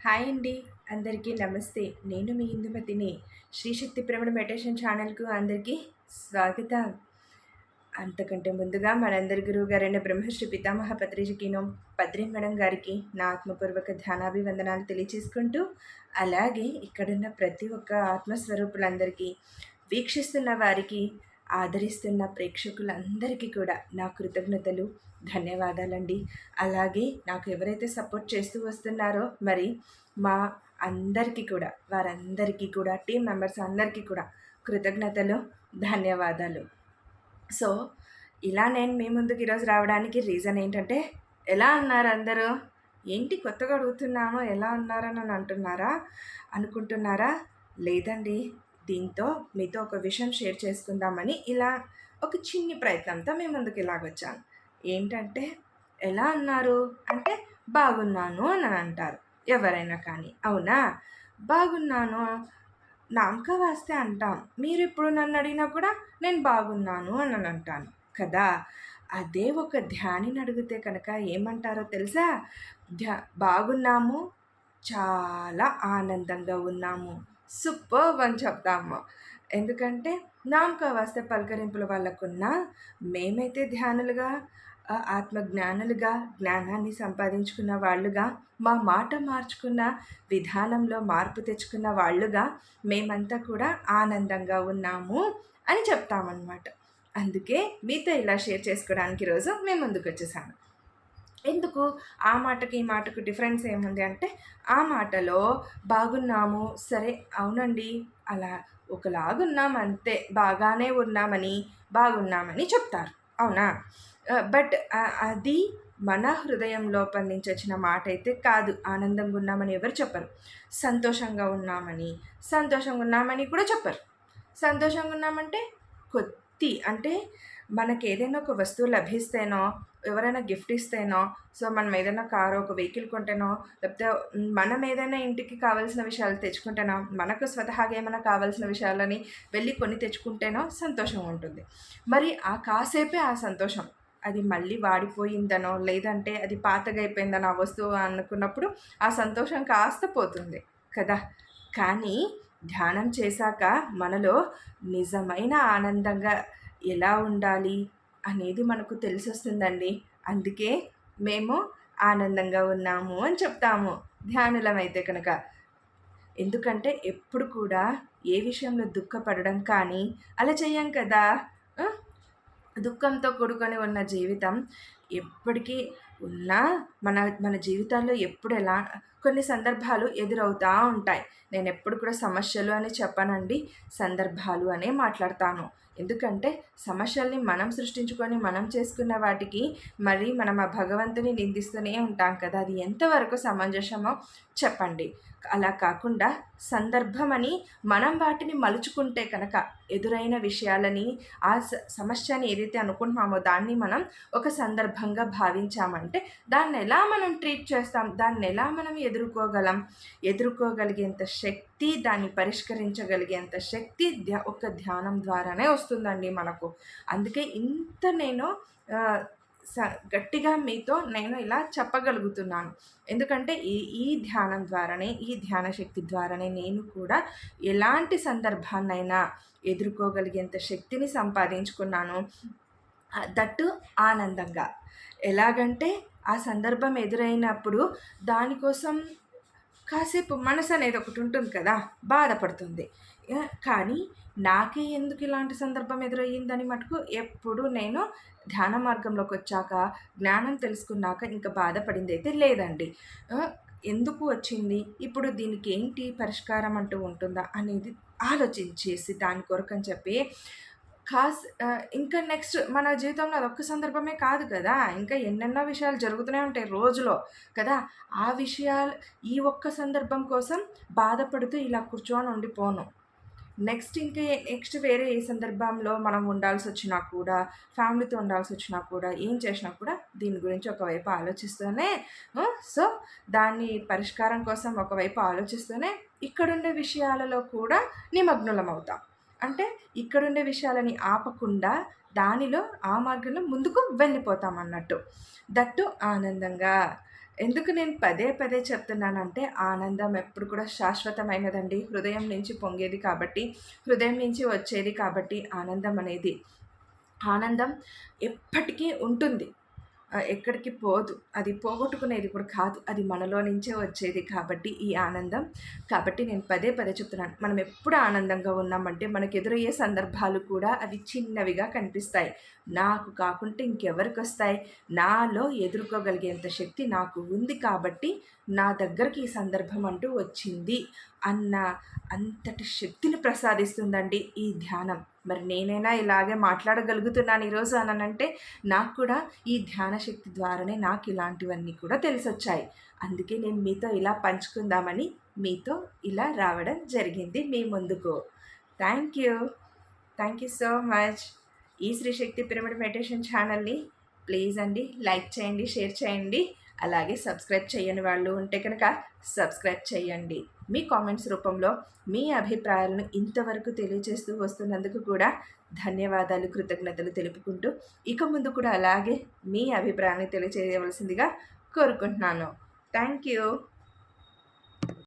Hi అండి. అందరికీ నమస్తే. నేను మీ ఇందుమతిని. శ్రీశక్తి ప్రమిడ మెడిటేషన్ ఛానల్‌కు అందరికీ స్వాగతం. అంతకంటే ముందుగా మనందరి గురువుగారైన బ్రహ్మశ్రీ పితామహ పత్రిజీకిను, పత్రి మేడం గారికి నా ఆత్మపూర్వక ధ్యానాభివందనాలు తెలియచేసుకుంటూ, అలాగే ఇక్కడున్న ప్రతి ఒక్క ఆత్మస్వరూపులందరికీ, వీక్షిస్తున్న వారికి, ఆదరిస్తున్న ప్రేక్షకులందరికీ కూడా నా కృతజ్ఞతలు, ధన్యవాదాలండి. అలాగే నాకు ఎవరైతే సపోర్ట్ చేస్తూ వస్తున్నారో మరి మా అందరికీ కూడా, వారందరికీ కూడా, టీమ్ మెంబర్స్ అందరికీ కూడా కృతజ్ఞతలు, ధన్యవాదాలు. సో ఇలా నేను మీ ముందుకు ఈరోజు రావడానికి రీజన్ ఏంటంటే, ఎలా ఉన్నారు అందరూ? ఏంటి కొత్తగా అడుగుతున్నామో ఎలా ఉన్నారని అంటున్నారా అనుకుంటున్నారా? లేదండి, దీంతో మీతో ఒక విషయం షేర్ చేసుకుందామని ఇలా ఒక చిన్ని ప్రయత్నంతో మీ ముందుకు ఇలాగొచ్చాను. ఏంటంటే, ఎలా ఉన్నారు అంటే బాగున్నాను అని అంటారు ఎవరైనా కానీ, అవునా? బాగున్నాను నామక వాస్తే అంటాం. మీరిప్పుడు నన్ను అడిగినా కూడా నేను బాగున్నాను అని అంటాను కదా. అదే ఒక ధ్యానిని అడిగితే కనుక ఏమంటారో తెలుసా? బాగున్నాము, చాలా ఆనందంగా ఉన్నాము, సూపర్బ్ అని చెప్తాము. ఎందుకంటే నామక వాస్తే పలకరింపుల వాళ్ళకున్నా, మేమైతే ధ్యానులుగా, ఆత్మజ్ఞానులుగా, జ్ఞానాన్ని సంపాదించుకున్న వాళ్ళుగా, మా మాట మార్చుకున్న విధానంలో మార్పు తెచ్చుకున్న వాళ్ళుగా మేమంతా కూడా ఆనందంగా ఉన్నాము అని చెప్తామన్నమాట. అందుకే మీతో ఇలా షేర్ చేసుకోవడానికి ఈరోజు మేము ముందుకు వచ్చేసాను. ఎందుకు ఆ మాటకి ఈ మాటకు డిఫరెన్స్ ఏముంది అంటే, ఆ మాటలో బాగున్నాము, సరే అవునండి, అలా ఒకలాగున్నాం అంతే, బాగానే ఉన్నామని, బాగున్నామని చెప్తారు, అవునా? బట్ అది మన హృదయం లోపల నుంచి వచ్చిన మాట అయితే కాదు. ఆనందంగా ఉన్నామని ఎవరు చెప్పరు. సంతోషంగా ఉన్నామని కూడా చెప్పరు. సంతోషంగా ఉన్నామంటే అంటే మనకి ఏదైనా ఒక వస్తువు లభిస్తేనో, ఎవరైనా గిఫ్ట్ ఇస్తేనో, సో మనం ఏదైనా కారు, ఒక వెహికల్ కొంటేనో, లేకపోతే మనం ఏదైనా ఇంటికి కావాల్సిన విషయాలు తెచ్చుకుంటేనో, మనకు స్వతహాగా ఏమైనా కావాల్సిన విషయాలని వెళ్ళి కొని తెచ్చుకుంటేనో సంతోషం ఉంటుంది. మరి ఆ కాసేపే ఆ సంతోషం. అది మళ్ళీ వాడిపోయిందనో, లేదంటే అది పాతగా అయిపోయిందనో ఆ వస్తువు అనుకున్నప్పుడు ఆ సంతోషం కాస్త పోతుంది కదా. కానీ ధ్యానం చేశాక మనలో నిజమైన ఆనందంగా ఎలా ఉండాలి అనేది మనకు తెలిసొస్తుందండి. అందుకే మేము ఆనందంగా ఉన్నాము అని చెప్తాము ధ్యానులమైతే కనుక. ఎందుకంటే ఎప్పుడు కూడా ఏ విషయంలో దుఃఖపడడం కానీ అలా చెయ్యం కదా. దుఃఖంతో కూడుకొని ఉన్న జీవితం ఎప్పటికీ ఉన్నా, మన మన జీవితాల్లో ఎప్పుడు ఎలా కొన్ని సందర్భాలు ఎదురవుతూ ఉంటాయి. నేను ఎప్పుడు కూడా సమస్యలు అని చెప్పనండి, సందర్భాలు అనే మాట్లాడతాను. ఎందుకంటే సమస్యల్ని మనం సృష్టించుకొని మనం చేసుకున్న వాటికి మరి మనం ఆ భగవంతుని నిందిస్తూనే ఉంటాం కదా. అది ఎంతవరకు సమంజసమో చెప్పండి. అలా కాకుండా సందర్భమని మనం వాటిని మలుచుకుంటే కనుక ఎదురైన విషయాలని, ఆ సమస్యని ఏదైతే అనుకుంటున్నామో దాన్ని మనం ఒక సందర్భంగా భావించామంటే దాన్ని ఎలా మనం ట్రీట్ చేస్తాం, దాన్ని ఎలా మనం ఎదుర్కోగలిగేంత శక్తి, దాన్ని పరిష్కరించగలిగేంత శక్తి ఒక ధ్యానం ద్వారానే వస్తుందండి మనకు. అందుకే ఇంత నేను గట్టిగా మీతో నేను ఇలా చెప్పగలుగుతున్నాను. ఎందుకంటే ఈ ధ్యానం ద్వారానే, ఈ ధ్యాన శక్తి ద్వారానే నేను కూడా ఎలాంటి సందర్భాన్నైనా ఎదుర్కోగలిగేంత శక్తిని సంపాదించుకున్నాను. దట్టు ఆనందంగా. ఎలాగంటే ఆ సందర్భం ఎదురైనప్పుడు దానికోసం కాసేపు మనసు అనేది ఒకటి ఉంటుంది కదా, బాధపడుతుంది. కానీ నాకే ఎందుకు ఇలాంటి సందర్భం ఎదురయ్యిందని మటుకు ఎప్పుడు నేను ధ్యాన మార్గంలోకి వచ్చాక, జ్ఞానం తెలుసుకున్నాక ఇంకా బాధపడింది అయితే లేదండి. ఎందుకు వచ్చింది, ఇప్పుడు దీనికి ఏంటి పరిష్కారం అంటూ ఉంటుందా అనేది ఆలోచించేసి దాని కొరకని చెప్పి ఇంకా నెక్స్ట్ మన జీవితంలో అదొక్క సందర్భమే కాదు కదా, ఇంకా ఎన్నెన్నో విషయాలు జరుగుతూనే ఉంటాయి రోజులో కదా. ఆ విషయాలు ఈ ఒక్క సందర్భం కోసం బాధపడుతూ ఇలా కూర్చొని ఉండిపోను. నెక్స్ట్ వేరే ఏ సందర్భంలో మనం ఉండాల్సి వచ్చినా కూడా, ఫ్యామిలీతో ఉండాల్సి వచ్చినా కూడా, ఏం చేసినా కూడా దీని గురించి ఒకవైపు ఆలోచిస్తూనే, సో దాన్ని పరిష్కారం కోసం ఒకవైపు ఆలోచిస్తూనే ఇక్కడుండే విషయాలలో కూడా నిమగ్నులం అవుతాం. అంటే ఇక్కడుండే విషయాలని ఆపకుండా దానిలో ఆ మార్గంలో ముందుకు వెళ్ళిపోతాం అన్నట్టు. దట్టు ఆనందంగా. ఎందుకు నేను పదే పదే చెప్తున్నానంటే, ఆనందం ఎప్పుడు కూడా శాశ్వతమైనదండి. హృదయం నుంచి పొంగేది కాబట్టి, హృదయం నుంచి వచ్చేది కాబట్టి ఆనందం అనేది. ఆనందం ఎప్పటికీ ఉంటుంది. ఎక్కడికి పోదు. అది పోగొట్టుకునేది కూడా కాదు. అది మనలో నుంచే వచ్చేది కాబట్టి ఈ ఆనందం. కాబట్టి నేను పదే పదే చెప్తున్నాను. మనం ఎప్పుడు ఆనందంగా ఉన్నామంటే మనకు ఎదురయ్యే సందర్భాలు కూడా అవి చిన్నవిగా కనిపిస్తాయి. నాకు కాకుంటే ఇంకెవరికొస్తాయి? నాలో ఎదుర్కోగలిగేంత శక్తి నాకు ఉంది కాబట్టి నా దగ్గరికి ఈ సందర్భం అంటూ వచ్చింది అన్న అంతటి శక్తిని ప్రసాదిస్తుందండి ఈ ధ్యానం. మరి నేనైనా ఇలాగే మాట్లాడగలుగుతున్నాను ఈరోజు అనంటే నాకు కూడా ఈ ధ్యాన శక్తి ద్వారానే నాకు ఇలాంటివన్నీ కూడా తెలిసొచ్చాయి. అందుకే నేను మీతో ఇలా పంచుకుందామని మీతో ఇలా రావడం జరిగింది మీ ముందుకు. Thank you. Thank you so much. ఈ శ్రీ శక్తి పిరమిడ్ మెడిటేషన్ ఛానల్ని ప్లీజ్ అండి లైక్ చేయండి, షేర్ చేయండి. అలాగే సబ్స్క్రైబ్ చేయని వాళ్ళు ఉంటే కనుక సబ్స్క్రైబ్ చేయండి. మీ కామెంట్స్ రూపంలో మీ అభిప్రాయాలను ఇంతవరకు తెలియజేస్తూ వస్తున్నందుకు కూడా ధన్యవాదాలు, కృతజ్ఞతలు తెలుపుకుంటూ ఇక ముందు కూడా అలాగే మీ అభిప్రాయాన్ని తెలియజేయవలసిందిగా కోరుకుంటున్నాను. Thank you.